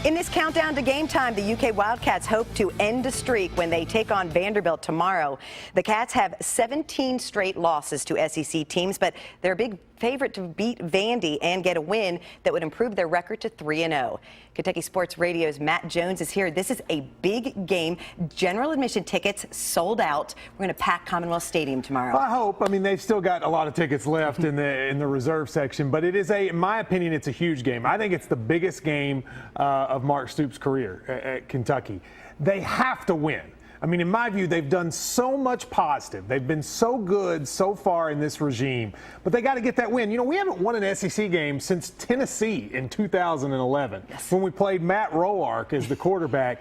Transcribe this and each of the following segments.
In this countdown to game time, the UK Wildcats hope to end a streak when they take on Vanderbilt tomorrow. The Cats have 17 straight losses to SEC teams, but they're a big favorite to beat Vandy and get a win that would improve their record to 3-0. Kentucky Sports Radio's Matt Jones is here. This is a big game. General admission tickets sold out. We're going to pack Commonwealth Stadium tomorrow. I hope. I mean, they've still got a lot of tickets left in the reserve section, but it is in my opinion, it's a huge game. I think it's the biggest game of Mark Stoops' career at Kentucky. They have to win. I mean, in my view, they've done so much positive. They've been so good so far in this regime, but they got to get that win. You know, we haven't won an SEC game since Tennessee in 2011 when we played Matt Roark as the quarterback.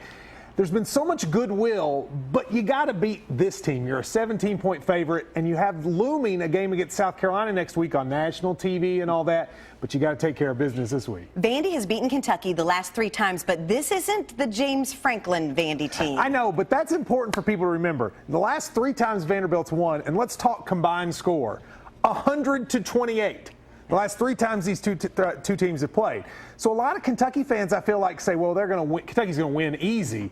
There's been so much goodwill, but you got to beat this team. You're a 17-point favorite, and you have looming a game against South Carolina next week on national TV and all that, but you got to take care of business this week. Vandy has beaten Kentucky the last 3 times, but this isn't the James Franklin Vandy team. I know, but that's important for people to remember. The last 3 times Vanderbilt's won, and let's talk combined score, 100-28. The last 3 times these two teams have played. So a lot of Kentucky fans, I feel like, say, well, they're going to win. Kentucky's going to win easy.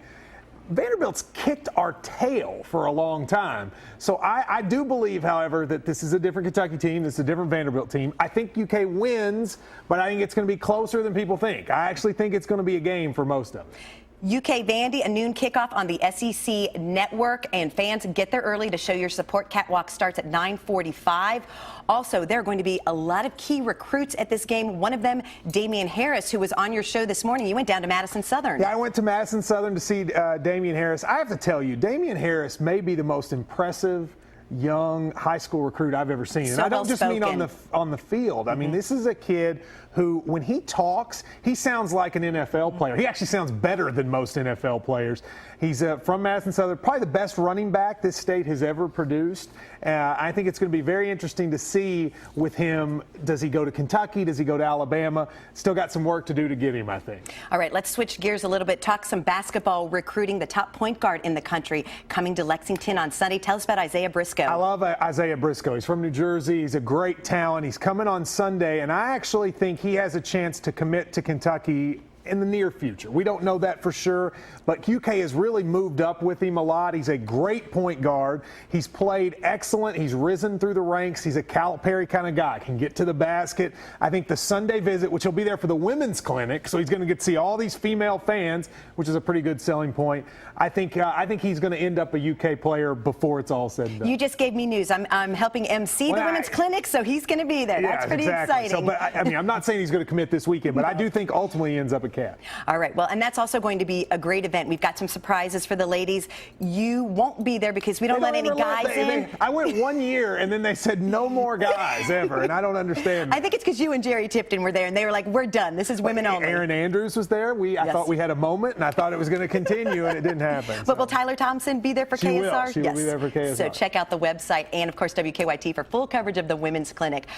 Vanderbilt's kicked our tail for a long time. So I do believe, however, that this is a different Kentucky team. This is a different Vanderbilt team. I think UK wins, but I think it's going to be closer than people think. I actually think it's going to be a game for most of them. UK Vandy, a noon kickoff on the SEC network, and fans get there early to show your support. Catwalk starts at 9:45. Also, there are going to be a lot of key recruits at this game. One of them, Damian Harris, who was on your show this morning. You went down to Madison Southern. Yeah, I went to Madison Southern to see Damian Harris. I have to tell you, Damian Harris may be the most impressive young high school recruit I've ever seen. And I don't just mean on the field. I mean, this is a kid who, when he talks, he sounds like an NFL player. He actually sounds better than most NFL players. He's from Madison Southern, probably the best running back this state has ever produced. I think it's going to be very interesting to see with him. Does he go to Kentucky? Does he go to Alabama? Still got some work to do to get him, I think. All right, let's switch gears a little bit. Talk some basketball recruiting. The top point guard in the country coming to Lexington on Sunday. Tell us about Isaiah Briscoe. I love Isaiah Briscoe. He's from New Jersey. He's a great talent. He's coming on Sunday, and I actually think he has a chance to commit to Kentucky in the near future. We don't know that for sure, but UK has really moved up with him a lot. He's a great point guard. He's played excellent. He's risen through the ranks. He's a Calipari kind of guy. Can get to the basket. I think the Sunday visit, which he'll be there for the women's clinic, so he's going to get to see all these female fans, which is a pretty good selling point. I think he's going to end up a UK player before it's all said and done. You just gave me news. I'm helping MC the women's clinic, so he's going to be there. That's pretty exciting. So, but I mean, I'm not saying he's going to commit this weekend, but I do think ultimately he ends up a Cat. All right. Well, and that's also going to be a great event. We've got some surprises for the ladies. You won't be there because we don't let any guys in. I went 1 year, and then they said no more guys ever, and I don't understand that. I think it's because you and Jerry Tipton were there, and they were like, we're done. This is women only. Aaron Andrews was there. I thought we had a moment, and I thought it was going to continue, and it didn't happen. But will Tyler Thompson be there for KSR? She will be there for KSR. So check out the website and, of course, WKYT for full coverage of the women's clinic.